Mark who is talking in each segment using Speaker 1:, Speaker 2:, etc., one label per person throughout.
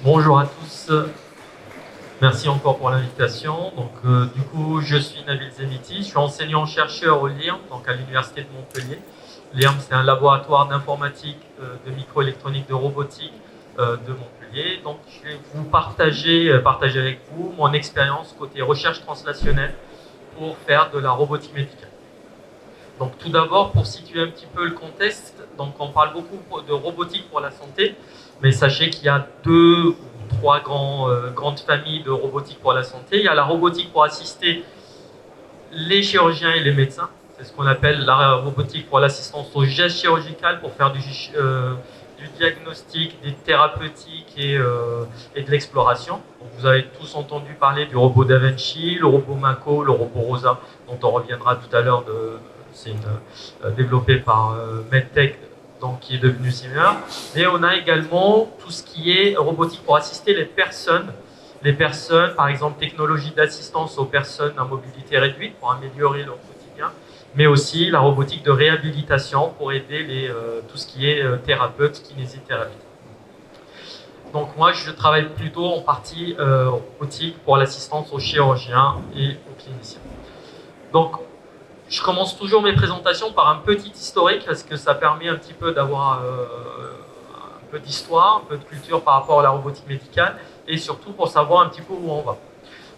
Speaker 1: Bonjour à tous, merci encore pour l'invitation. Du coup, je suis Nabil Zeniti, je suis enseignant-chercheur au LIRM, donc à l'Université de Montpellier. L'IRM, c'est un laboratoire d'informatique, de microélectronique, de robotique de Montpellier. Donc, je vais vous partager avec vous mon expérience côté recherche translationnelle pour faire de la robotique médicale. Donc, tout d'abord, pour situer un petit peu le contexte, donc on parle beaucoup de robotique pour la santé, mais sachez qu'il y a deux ou trois grandes familles de robotique pour la santé. Il y a la robotique pour assister les chirurgiens et les médecins. C'est ce qu'on appelle la robotique pour l'assistance au geste chirurgical, pour faire du diagnostic, des thérapeutiques et de l'exploration. Vous avez tous entendu parler du robot Da Vinci, le robot Mako, le robot Rosa, dont on reviendra tout à l'heure. C'est développé par MedTech, donc qui est devenu Zimmer. Et on a également tout ce qui est robotique pour assister les personnes, par exemple technologie d'assistance aux personnes à mobilité réduite pour améliorer leur quotidien, mais aussi la robotique de réhabilitation pour aider tout ce qui est thérapeute, kinésithérapie. Donc moi, je travaille plutôt en partie robotique pour l'assistance aux chirurgiens et aux cliniciens. Donc, je commence toujours mes présentations par un petit historique parce que ça permet un petit peu d'avoir un peu d'histoire, un peu de culture par rapport à la robotique médicale et surtout pour savoir un petit peu où on va.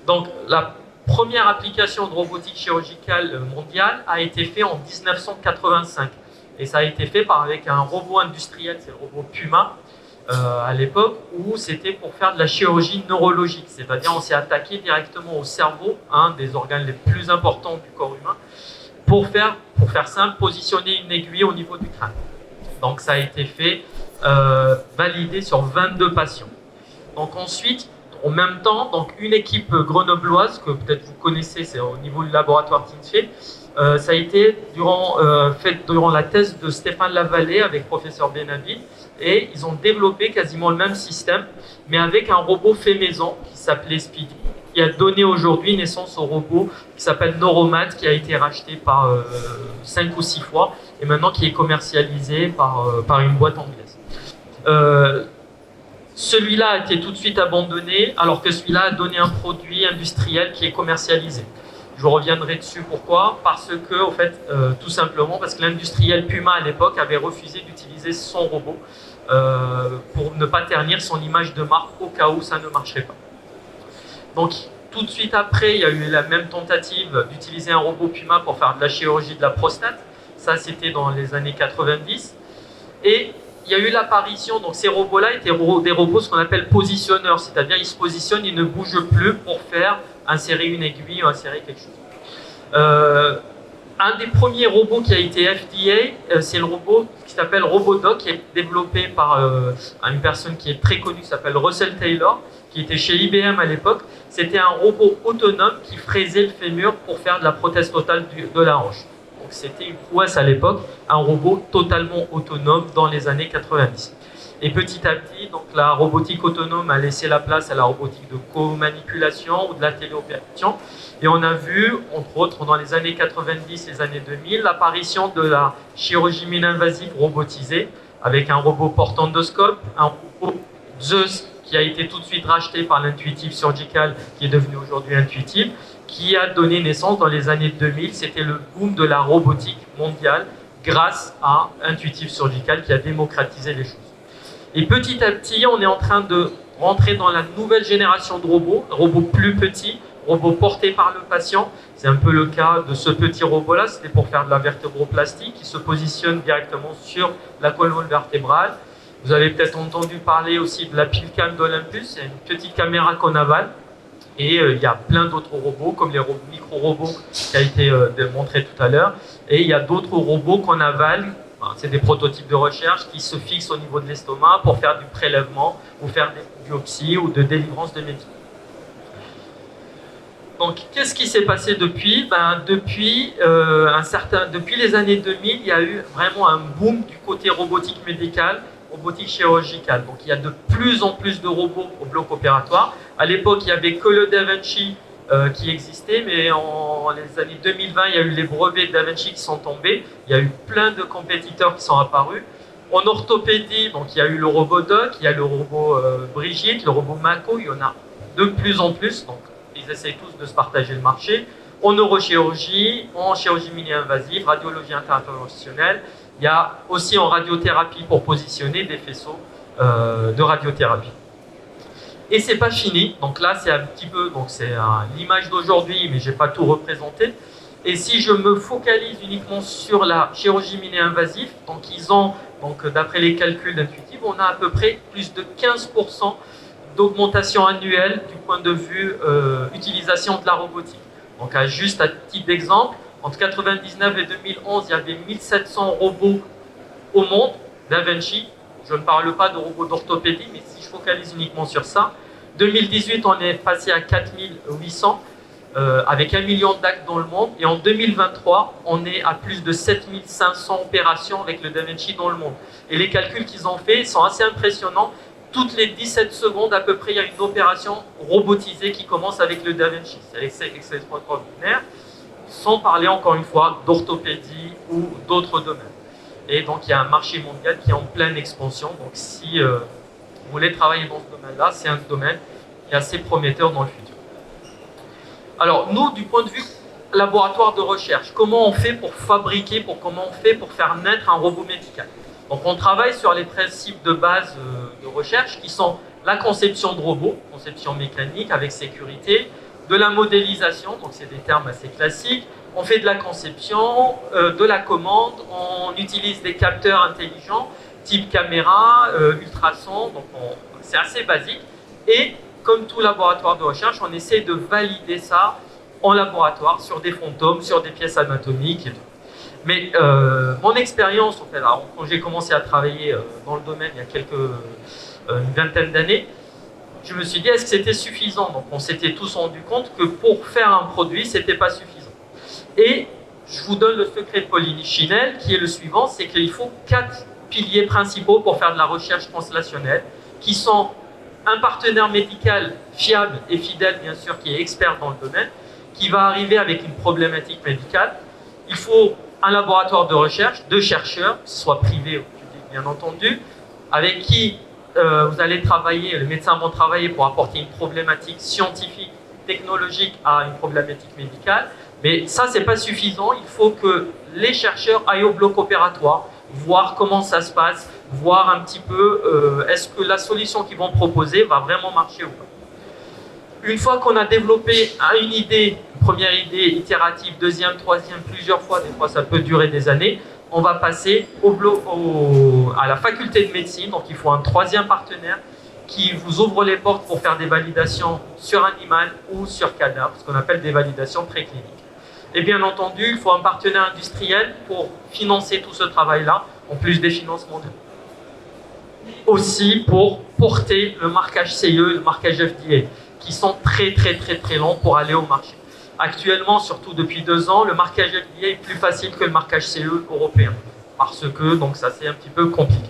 Speaker 1: Donc, la première application de robotique chirurgicale mondiale a été faite en 1985 et ça a été fait avec un robot industriel, c'est le robot Puma, à l'époque où c'était pour faire de la chirurgie neurologique, c'est-à-dire on s'est attaqué directement au cerveau, un des organes les plus importants du corps humain, pour faire simple, positionner une aiguille au niveau du crâne. Donc ça a été fait, validé sur 22 patients. Donc ensuite, en même temps, donc une équipe grenobloise, que peut-être vous connaissez, c'est au niveau du laboratoire Tinché, ça a été fait durant la thèse de Stéphane Lavallée avec professeur Benavid, et ils ont développé quasiment le même système, mais avec un robot fait maison qui s'appelait Speedy, qui a donné aujourd'hui naissance au robot qui s'appelle Neuromat, qui a été racheté par 5 ou 6 fois, et maintenant qui est commercialisé par une boîte anglaise. Celui-là a été tout de suite abandonné, alors que celui-là a donné un produit industriel qui est commercialisé. Je reviendrai dessus. Pourquoi? Parce que, en fait, tout simplement, parce que l'industriel Puma à l'époque avait refusé d'utiliser son robot pour ne pas ternir son image de marque au cas où ça ne marcherait pas. Donc, tout de suite après, il y a eu la même tentative d'utiliser un robot Puma pour faire de la chirurgie de la prostate. Ça, c'était dans les années 90. Et il y a eu l'apparition, donc ces robots-là étaient des robots ce qu'on appelle positionneurs, c'est-à-dire ils se positionnent, ils ne bougent plus pour faire insérer une aiguille ou insérer quelque chose. Un des premiers robots qui a été FDA, c'est le robot qui s'appelle RoboDoc, qui est développé par une personne qui est très connue, qui s'appelle Russell Taylor, qui était chez IBM à l'époque. C'était un robot autonome qui fraisait le fémur pour faire de la prothèse totale de la hanche. Donc c'était une prouesse à l'époque, un robot totalement autonome dans les années 90. Et petit à petit, donc la robotique autonome a laissé la place à la robotique de co-manipulation ou de la téléopération. Et on a vu, entre autres, dans les années 90 et les années 2000, l'apparition de la chirurgie mini-invasive robotisée, avec un robot porte-endoscope, un robot Zeus qui a été tout de suite racheté par l'Intuitive Surgical, qui est devenu aujourd'hui Intuitive, qui a donné naissance dans les années 2000. C'était le boom de la robotique mondiale grâce à Intuitive Surgical qui a démocratisé les choses. Et petit à petit, on est en train de rentrer dans la nouvelle génération de robots plus petits, robots portés par le patient. C'est un peu le cas de ce petit robot-là, c'était pour faire de la vertébroplastie qui se positionne directement sur la colonne vertébrale. Vous avez peut-être entendu parler aussi de la PillCam d'Olympus, c'est une petite caméra qu'on avale. Et il y a plein d'autres robots, comme les micro-robots qui a été démontré tout à l'heure. Et il y a d'autres robots qu'on avale. C'est des prototypes de recherche qui se fixent au niveau de l'estomac pour faire du prélèvement ou faire des biopsies ou de délivrance de médicaments. Donc, qu'est-ce qui s'est passé depuis? Depuis les années 2000, il y a eu vraiment un boom du côté robotique médicale, robotique chirurgicale. Donc, il y a de plus en plus de robots au bloc opératoire. À l'époque, il n'y avait que le Da Vinci qui existait, mais en les années 2020, il y a eu les brevets de Da Vinci qui sont tombés. Il y a eu plein de compétiteurs qui sont apparus. En orthopédie, donc il y a eu le robot Doc, il y a le robot Brigitte, le robot Mako, il y en a de plus en plus, donc ils essayent tous de se partager le marché. En neurochirurgie, en chirurgie mini-invasive, radiologie interventionnelle, il y a aussi en radiothérapie pour positionner des faisceaux de radiothérapie. Et c'est pas fini, donc là c'est un petit peu, donc c'est l'image d'aujourd'hui, mais j'ai pas tout représenté. Et si je me focalise uniquement sur la chirurgie mini-invasive, donc ils ont, donc d'après les calculs d'Intuitive, on a à peu près plus de 15% d'augmentation annuelle du point de vue utilisation de la robotique. Donc juste à titre d'exemple, entre 1999 et 2011, il y avait 1700 robots au monde, Da Vinci. Je ne parle pas de robots d'orthopédie, mais si je focalise uniquement sur ça, 2018, on est passé à 4800, avec 1 million d'actes dans le monde. Et en 2023, on est à plus de 7500 opérations avec le Da Vinci dans le monde. Et les calculs qu'ils ont faits sont assez impressionnants. Toutes les 17 secondes, à peu près, il y a une opération robotisée qui commence avec le Da Vinci. C'est extraordinaire, sans parler, encore une fois, d'orthopédie ou d'autres domaines. Et donc, il y a un marché mondial qui est en pleine expansion. Donc, si vous voulez travailler dans ce domaine-là, c'est un domaine qui est assez prometteur dans le futur. Alors, nous, du point de vue laboratoire de recherche, comment on fait pour fabriquer, comment on fait pour faire naître un robot médical? Donc, on travaille sur les principes de base de recherche qui sont la conception de robots, conception mécanique avec sécurité, de la modélisation, donc c'est des termes assez classiques. On fait de la conception, de la commande, on utilise des capteurs intelligents, type caméra, ultrasons, donc c'est assez basique. Et comme tout laboratoire de recherche, on essaie de valider ça en laboratoire sur des fantômes, sur des pièces anatomiques et tout. Mais mon expérience, en fait, alors, quand j'ai commencé à travailler dans le domaine il y a une vingtaine d'années, je me suis dit, est-ce que c'était suffisant? Donc on s'était tous rendu compte que pour faire un produit, c'était pas suffisant. Et je vous donne le secret de Polichinelle, qui est le suivant, c'est qu'il faut 4 piliers principaux pour faire de la recherche translationnelle, qui sont un partenaire médical fiable et fidèle, bien sûr, qui est expert dans le domaine, qui va arriver avec une problématique médicale. Il faut un laboratoire de recherche, 2 chercheurs, que ce soit privé ou public, bien entendu, avec qui vous allez travailler, les médecins vont travailler pour apporter une problématique scientifique, technologique à une problématique médicale. Mais ça, c'est pas suffisant. Il faut que les chercheurs aillent au bloc opératoire, voir comment ça se passe, voir un petit peu est-ce que la solution qu'ils vont proposer va vraiment marcher ou pas. Une fois qu'on a développé une idée, une première idée itérative, deuxième, troisième, plusieurs fois, des fois ça peut durer des années, on va passer à la faculté de médecine. Donc il faut un 3e partenaire qui vous ouvre les portes pour faire des validations sur animal ou sur cadavre, ce qu'on appelle des validations précliniques. Et bien entendu, il faut un partenaire industriel pour financer tout ce travail-là, en plus des financements. Aussi pour porter le marquage CE, le marquage FDA, qui sont très longs pour aller au marché. Actuellement, surtout depuis 2 ans, le marquage FDA est plus facile que le marquage CE européen, parce que donc ça c'est un petit peu compliqué.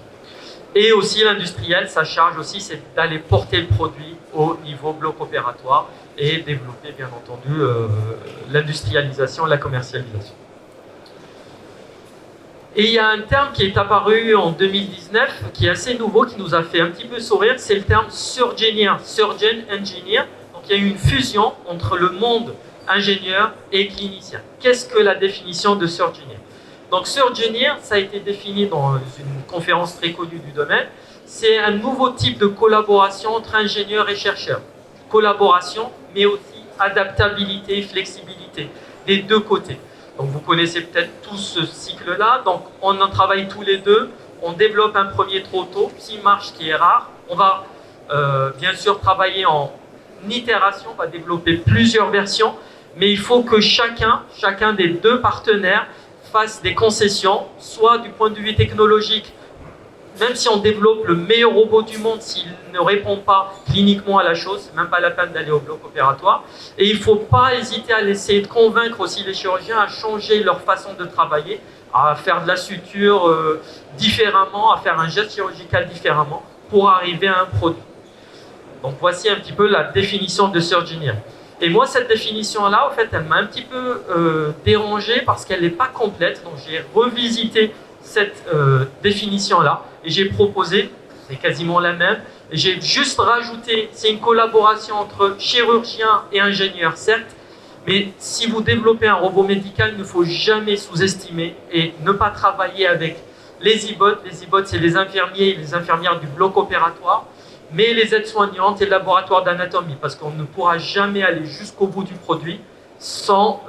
Speaker 1: Et aussi l'industriel, sa charge aussi, c'est d'aller porter le produit au niveau bloc opératoire et développer bien entendu l'industrialisation, la commercialisation. Et il y a un terme qui est apparu en 2019, qui est assez nouveau, qui nous a fait un petit peu sourire, c'est le terme surgeonnier, surgeon engineer. Donc il y a eu une fusion entre le monde ingénieur et clinicien. Qu'est-ce que la définition de surgeonnier? Donc surgeonnier, ça a été défini dans une conférence très connue du domaine, c'est un nouveau type de collaboration entre ingénieurs et chercheurs. Collaboration, mais aussi adaptabilité, flexibilité, des 2 côtés. Donc vous connaissez peut-être tous ce cycle-là, donc on en travaille tous les 2, on développe un premier proto, qui marche, qui est rare, on va bien sûr travailler en itération, on va développer plusieurs versions, mais il faut que chacun des 2 partenaires fasse des concessions, soit du point de vue technologique, même si on développe le meilleur robot du monde, s'il ne répond pas cliniquement à la chose, c'est même pas la peine d'aller au bloc opératoire. Et il ne faut pas hésiter à essayer de convaincre aussi les chirurgiens à changer leur façon de travailler, à faire de la suture différemment, à faire un geste chirurgical différemment pour arriver à un produit. Donc voici un petit peu la définition de surgeonnier. Et moi, cette définition-là, en fait, elle m'a un petit peu dérangé parce qu'elle n'est pas complète. Donc j'ai revisité cette définition-là et j'ai proposé, c'est quasiment la même, et j'ai juste rajouté, c'est une collaboration entre chirurgien et ingénieur, certes, mais si vous développez un robot médical, il ne faut jamais sous-estimer et ne pas travailler avec les e-bots. Les e-bots, c'est les infirmiers et les infirmières du bloc opératoire, mais les aides-soignantes et le laboratoire d'anatomie, parce qu'on ne pourra jamais aller jusqu'au bout du produit sans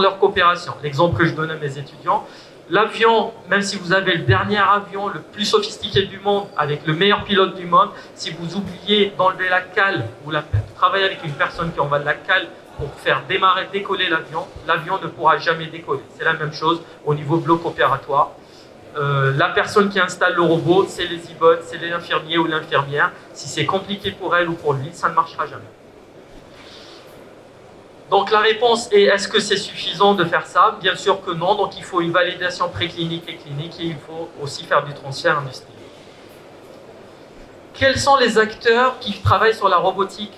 Speaker 1: leur coopération. L'exemple que je donne à mes étudiants, l'avion, même si vous avez le dernier avion, le plus sophistiqué du monde, avec le meilleur pilote du monde, si vous oubliez d'enlever la cale, ou travailler avec une personne qui enlève la cale pour faire décoller l'avion, l'avion ne pourra jamais décoller. C'est la même chose au niveau bloc opératoire. La personne qui installe le robot, c'est les e-bots, c'est l'infirmier ou l'infirmière. Si c'est compliqué pour elle ou pour lui, ça ne marchera jamais. Donc la réponse est, est-ce que c'est suffisant de faire ça? Bien sûr que non, donc il faut une validation préclinique et clinique et il faut aussi faire du transfert industriel. Quels sont les acteurs qui travaillent sur la robotique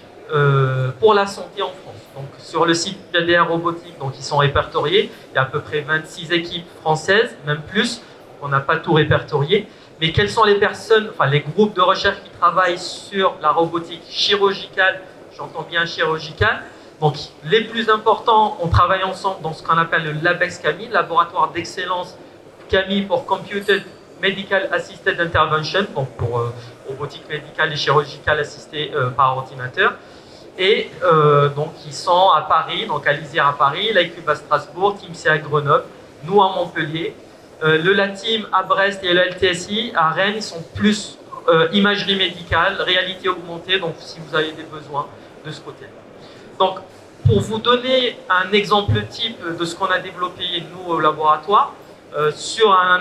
Speaker 1: pour la santé en France? Donc sur le site PDR Robotique, donc ils sont répertoriés, il y a à peu près 26 équipes françaises, même plus, on n'a pas tout répertorié. Mais quelles sont les personnes, enfin les groupes de recherche qui travaillent sur la robotique chirurgicale? J'entends bien chirurgicale. Donc, les plus importants, on travaille ensemble dans ce qu'on appelle le LabEx CAMI, laboratoire d'excellence CAMI pour Computed Medical Assisted Intervention, donc pour robotique médicale et chirurgicale assistée par ordinateur. Et donc, ils sont à Paris, donc à l'ISIR à Paris, l'ICUB à Strasbourg, TeamC à Grenoble, nous à Montpellier. Le LATIM à Brest et le LTSI à Rennes, ils sont plus imagerie médicale, réalité augmentée, donc si vous avez des besoins de ce côté-là. Donc, pour vous donner un exemple type de ce qu'on a développé nous au laboratoire, sur un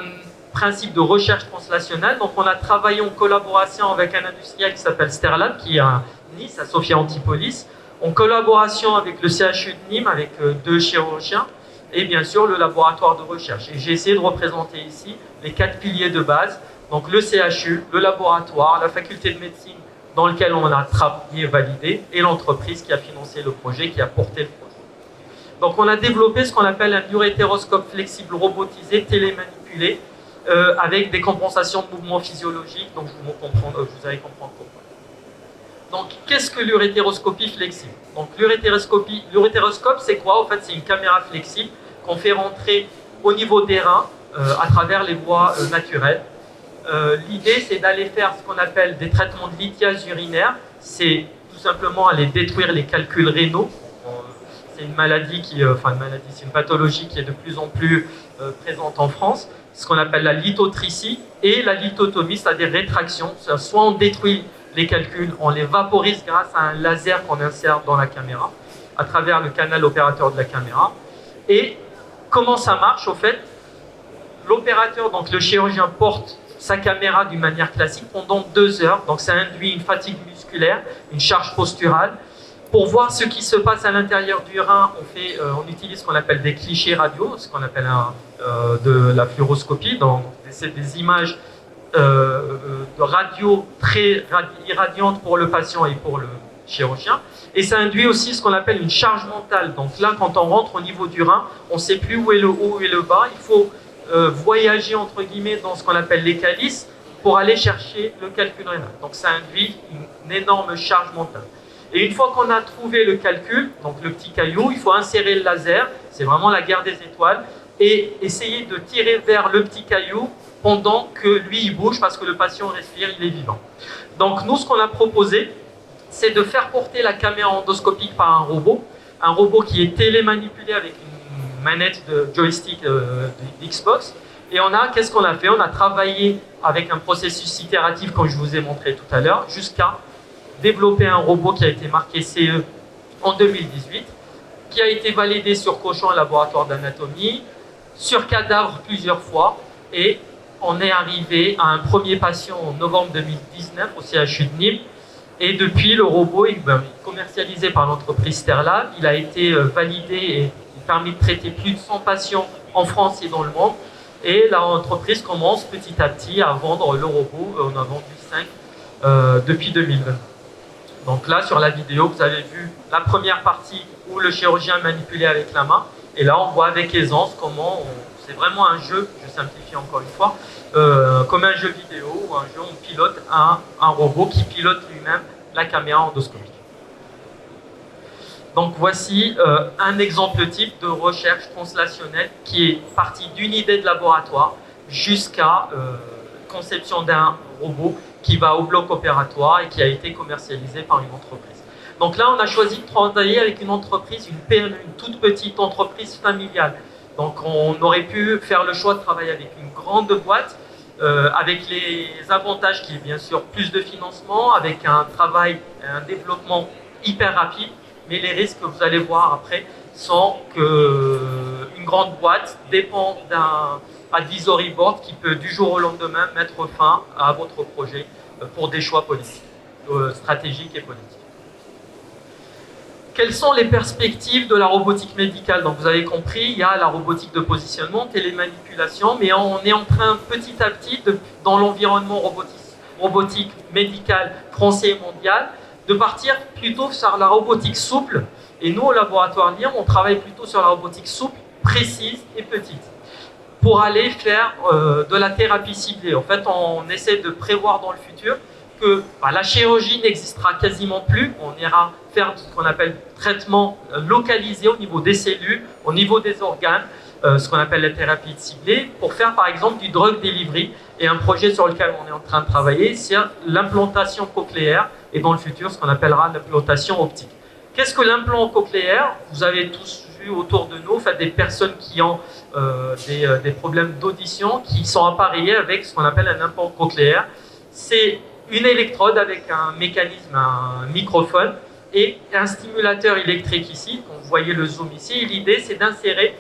Speaker 1: principe de recherche translationnelle, donc on a travaillé en collaboration avec un industriel qui s'appelle Sterlab, qui est à Nice, à Sophia Antipolis, en collaboration avec le CHU de Nîmes, avec 2 chirurgiens, et bien sûr le laboratoire de recherche. Et j'ai essayé de représenter ici les 4 piliers de base, donc le CHU, le laboratoire, la faculté de médecine, dans lequel on a travaillé et validé, et l'entreprise qui a financé le projet, qui a porté le projet. Donc on a développé ce qu'on appelle un urétéroscope flexible robotisé, télémanipulé, avec des compensations de mouvements physiologiques, donc vous allez comprendre pourquoi. Donc qu'est-ce que l'urétéroscopie flexible? Donc l'urétéroscope, c'est quoi? En fait, c'est une caméra flexible qu'on fait rentrer au niveau des reins, à travers les voies naturelles. L'idée, c'est d'aller faire ce qu'on appelle des traitements de lithiase urinaire. C'est tout simplement aller détruire les calculs rénaux. C'est une maladie c'est une pathologie qui est de plus en plus présente en France. Ce qu'on appelle la lithotricie et la lithotomie, c'est-à-dire rétraction. Soit on détruit les calculs, on les vaporise grâce à un laser qu'on insère dans la caméra, à travers le canal opérateur de la caméra. Et comment ça marche, au fait? L'opérateur, donc le chirurgien, porte sa caméra d'une manière classique pendant 2 heures. Donc ça induit une fatigue musculaire, une charge posturale. Pour voir ce qui se passe à l'intérieur du rein, on utilise ce qu'on appelle des clichés radio, ce qu'on appelle de la fluoroscopie. Donc c'est des images de radio très irradiantes pour le patient et pour le chirurgien. Et ça induit aussi ce qu'on appelle une charge mentale. Donc là, quand on rentre au niveau du rein, on ne sait plus où est le haut et le bas. Il faut voyager entre guillemets dans ce qu'on appelle les calices pour aller chercher le calcul rénal. Donc ça induit une énorme charge mentale. Et une fois qu'on a trouvé le calcul, donc le petit caillou, il faut insérer le laser, c'est vraiment la guerre des étoiles, et essayer de tirer vers le petit caillou pendant que lui il bouge parce que le patient respire, il est vivant. Donc nous, ce qu'on a proposé, c'est de faire porter la caméra endoscopique par un robot qui est télémanipulé avec une manette de joystick d'Xbox. Et qu'est-ce qu'on a fait? On a travaillé avec un processus itératif, comme je vous ai montré tout à l'heure, jusqu'à développer un robot qui a été marqué CE en 2018, qui a été validé sur cochon en laboratoire d'anatomie, sur cadavre plusieurs fois, et on est arrivé à un premier patient en novembre 2019 au CHU de Nîmes. Et depuis, le robot est commercialisé par l'entreprise Sterlab. Il a été validé et permis de traiter plus de 100 patients en France et dans le monde. Et l'entreprise commence petit à petit à vendre le robot. On a vendu 5 depuis 2020. Donc là, sur la vidéo, vous avez vu la première partie où le chirurgien manipulait avec la main. Et là, on voit avec aisance comment c'est vraiment un jeu, je simplifie encore une fois, comme un jeu vidéo ou un jeu où on pilote un robot qui pilote lui-même la caméra endoscopique. Donc voici un exemple type de recherche translationnelle qui est partie d'une idée de laboratoire jusqu'à conception d'un robot qui va au bloc opératoire et qui a été commercialisé par une entreprise. Donc là, on a choisi de travailler avec une entreprise, une PME, une toute petite entreprise familiale. Donc on aurait pu faire le choix de travailler avec une grande boîte, avec les avantages qui est bien sûr plus de financement, avec un travail, un développement hyper rapide, mais les risques que vous allez voir après sont qu'une grande boîte dépend d'un advisory board qui peut du jour au lendemain mettre fin à votre projet pour des choix politiques, stratégiques et politiques. Quelles sont les perspectives de la robotique médicale? Donc vous avez compris, il y a la robotique de positionnement, télémanipulation, mais on est en train petit à petit, dans l'environnement robotique médical français et mondial, de partir plutôt sur la robotique souple. Et nous, au laboratoire LIAM, on travaille plutôt sur la robotique souple, précise et petite, pour aller faire de la thérapie ciblée. En fait, on essaie de prévoir dans le futur que la chirurgie n'existera quasiment plus. On ira faire ce qu'on appelle traitement localisé au niveau des cellules, au niveau des organes, ce qu'on appelle la thérapie ciblée, pour faire par exemple du drug delivery. Et un projet sur lequel on est en train de travailler, c'est l'implantation cochléaire et dans le futur, ce qu'on appellera l'implantation optique. Qu'est-ce que l'implant cochléaire? Vous avez tous vu autour de nous, en fait, des personnes qui ont des problèmes d'audition, qui sont appareillées avec ce qu'on appelle un implant cochléaire. C'est une électrode avec un mécanisme, un microphone et un stimulateur électrique ici. Vous voyez le zoom ici. Et l'idée, c'est d'insérer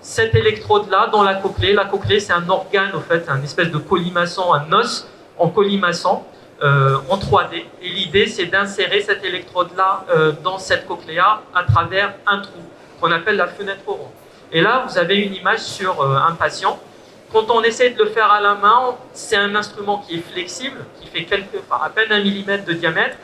Speaker 1: cette électrode-là dans la cochlée. La cochlée, c'est un organe, en fait, un espèce de colimaçon, un os en colimaçon en 3D. Et l'idée, c'est d'insérer cette électrode-là dans cette cochléa à travers un trou qu'on appelle la fenêtre orange. Et là, vous avez une image sur un patient. Quand on essaie de le faire à la main, c'est un instrument qui est flexible, qui fait à peine 1 mm de diamètre,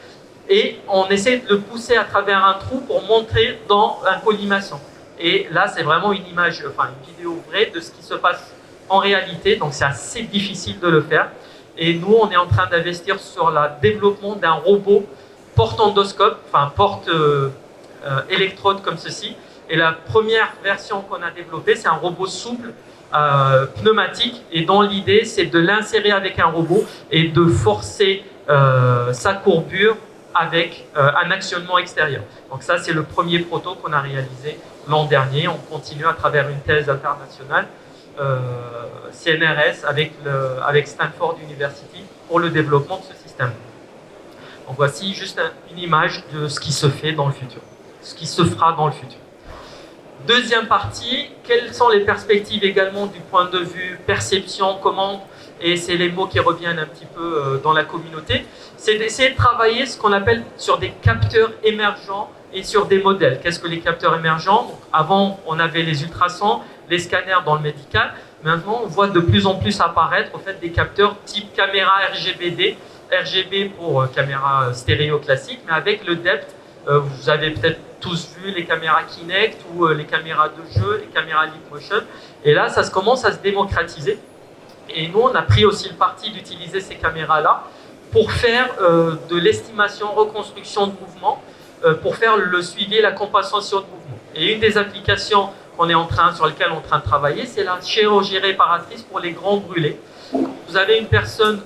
Speaker 1: et on essaie de le pousser à travers un trou pour monter dans un colimaçon. Et là, c'est vraiment une image, enfin une vidéo vraie de ce qui se passe en réalité, donc c'est assez difficile de le faire. Et nous, on est en train d'investir sur le développement d'un robot porte-endoscope, enfin porte-électrode comme ceci. Et la première version qu'on a développée, c'est un robot souple, pneumatique, et dont l'idée, c'est de l'insérer avec un robot et de forcer sa courbure avec un actionnement extérieur. Donc ça, c'est le premier proto qu'on a réalisé l'an dernier. On continue à travers une thèse internationale CNRS avec Stanford University pour le développement de ce système. Donc voici juste une image de ce qui se fait dans le futur, ce qui se fera dans le futur. Deuxième partie, quelles sont les perspectives également du point de vue perception, commande, et c'est les mots qui reviennent un petit peu dans la communauté, c'est d'essayer de travailler ce qu'on appelle sur des capteurs émergents et sur des modèles. Qu'est-ce que les capteurs émergents? Donc, avant, on avait les ultrasons, les scanners dans le médical. Maintenant, on voit de plus en plus apparaître en fait, des capteurs type caméra RGBD, RGB pour caméra stéréo classique, mais avec le depth. Vous avez peut-être tous vu les caméras Kinect ou les caméras de jeu, les caméras Leap Motion. Et là, ça commence à se démocratiser. Et nous, on a pris aussi le parti d'utiliser ces caméras-là pour faire de l'estimation, reconstruction de mouvement, pour faire le suivi et la compensation de mouvement. Et une des applications sur lesquelles on est en train de travailler, c'est la chirurgie réparatrice pour les grands brûlés. Vous avez une personne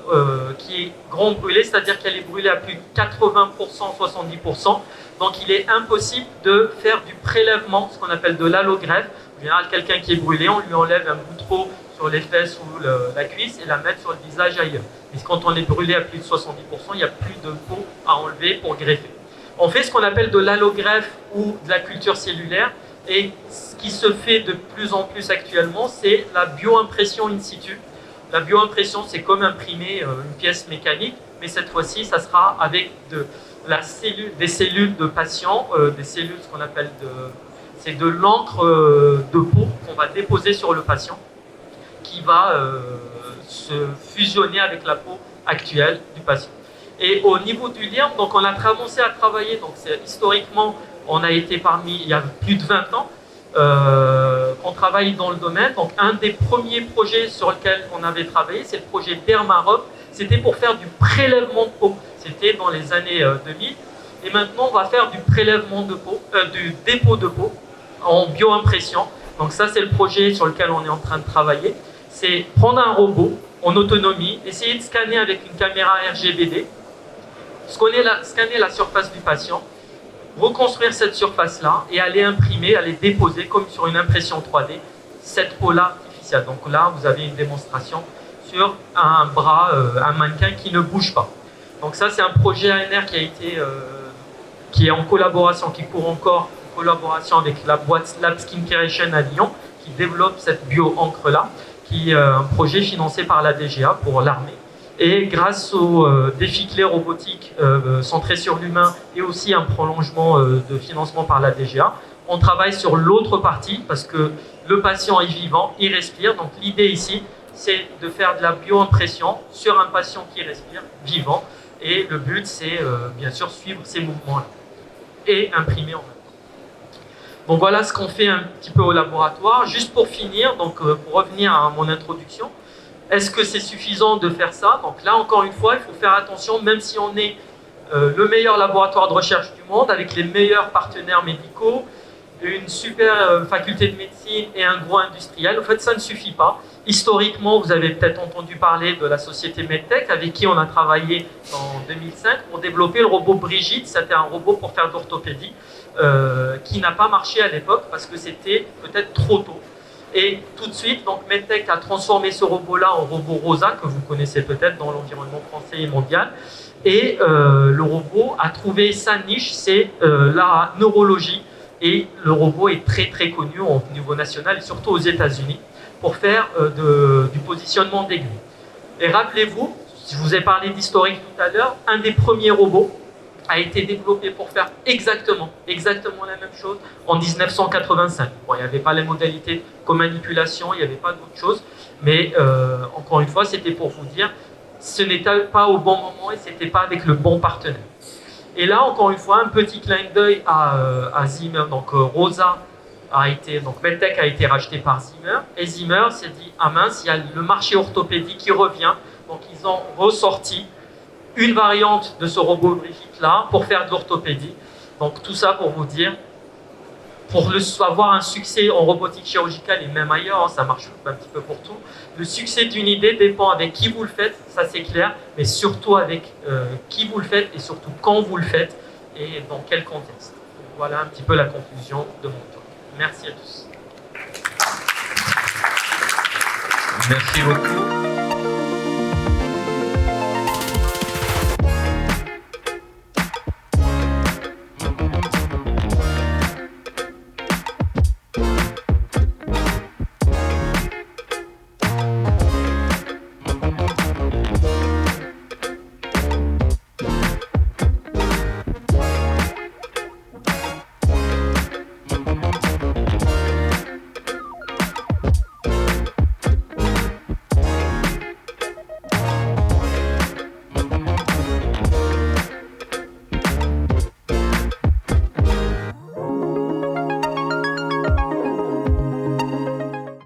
Speaker 1: qui est grand brûlée, c'est-à-dire qu'elle est brûlée à plus de 80%, 70%. Donc il est impossible de faire du prélèvement, ce qu'on appelle de l'allogreffe. En général, quelqu'un qui est brûlé, on lui enlève un bout de peau sur les fesses ou la cuisse et la mettre sur le visage ailleurs. Mais quand on est brûlé à plus de 70%, il n'y a plus de peau à enlever pour greffer. On fait ce qu'on appelle de l'allogreffe ou de la culture cellulaire. Et ce qui se fait de plus en plus actuellement, c'est la bioimpression in situ. La bioimpression, c'est comme imprimer une pièce mécanique, mais cette fois-ci, ça sera avec des cellules de patients, des cellules, ce qu'on appelle c'est de l'encre de peau qu'on va déposer sur le patient, qui va se fusionner avec la peau actuelle du patient. Et au niveau du lien, donc on a commencé à travailler, donc historiquement, on a été il y a plus de 20 ans, qu'on travaille dans le domaine. Donc un des premiers projets sur lequel on avait travaillé, c'est le projet Dermarop. C'était pour faire du prélèvement de peau. C'était dans les années 2000. Et maintenant, on va faire du prélèvement de peau, du dépôt de peau en bioimpression. Donc ça, c'est le projet sur lequel on est en train de travailler. C'est prendre un robot en autonomie, essayer de scanner avec une caméra RGBD, scanner la surface du patient, reconstruire cette surface-là et aller imprimer, aller déposer comme sur une impression 3D cette peau-là artificielle. Donc là, vous avez une démonstration sur un bras, un mannequin qui ne bouge pas. Donc ça, c'est un projet ANR qui est en collaboration, qui court encore en collaboration avec la boîte Lab Skincaration à Lyon, qui développe cette bio-encre-là, qui est un projet financé par la DGA pour l'armée. Et grâce au défi clé robotique centré sur l'humain et aussi un prolongement de financement par la DGA, on travaille sur l'autre partie parce que le patient est vivant, il respire. Donc l'idée ici, c'est de faire de la bioimpression sur un patient qui respire, vivant. Et le but, c'est bien sûr suivre ces mouvements-là et imprimer en même temps. Donc voilà ce qu'on fait un petit peu au laboratoire. Juste pour finir, donc pour revenir à mon introduction, est-ce que c'est suffisant de faire ça? Donc là, encore une fois, il faut faire attention, même si on est le meilleur laboratoire de recherche du monde, avec les meilleurs partenaires médicaux, une super faculté de médecine et un gros industriel, en fait, ça ne suffit pas. Historiquement, vous avez peut-être entendu parler de la société MedTech, avec qui on a travaillé en 2005 pour développer le robot Brigitte. C'était un robot pour faire de l'orthopédie, qui n'a pas marché à l'époque parce que c'était peut-être trop tôt. Et tout de suite, donc MedTech a transformé ce robot-là en robot Rosa, que vous connaissez peut-être dans l'environnement français et mondial. Et le robot a trouvé sa niche, c'est la neurologie. Et le robot est très très connu au niveau national et surtout aux États-Unis pour faire du positionnement d'aiguille. Et rappelez-vous, je vous ai parlé d'historique tout à l'heure, un des premiers robots a été développé pour faire exactement la même chose en 1985. Bon, il n'y avait pas les modalités comme manipulation, il n'y avait pas d'autres choses, mais encore une fois, c'était pour vous dire, ce n'était pas au bon moment et ce n'était pas avec le bon partenaire. Et là, encore une fois, un petit clin d'œil à Zimmer. Donc Rosa donc MedTech a été racheté par Zimmer, et Zimmer s'est dit, ah mince, il y a le marché orthopédie qui revient, donc ils ont ressorti une variante de ce robot Brigitte là pour faire de l'orthopédie. Donc tout ça pour vous dire, pour avoir un succès en robotique chirurgicale et même ailleurs, hein, ça marche un petit peu pour tout, le succès d'une idée dépend avec qui vous le faites, ça c'est clair, mais surtout avec qui vous le faites et surtout quand vous le faites et dans quel contexte. Donc, voilà un petit peu la conclusion de mon tour. Merci à tous.
Speaker 2: Merci beaucoup.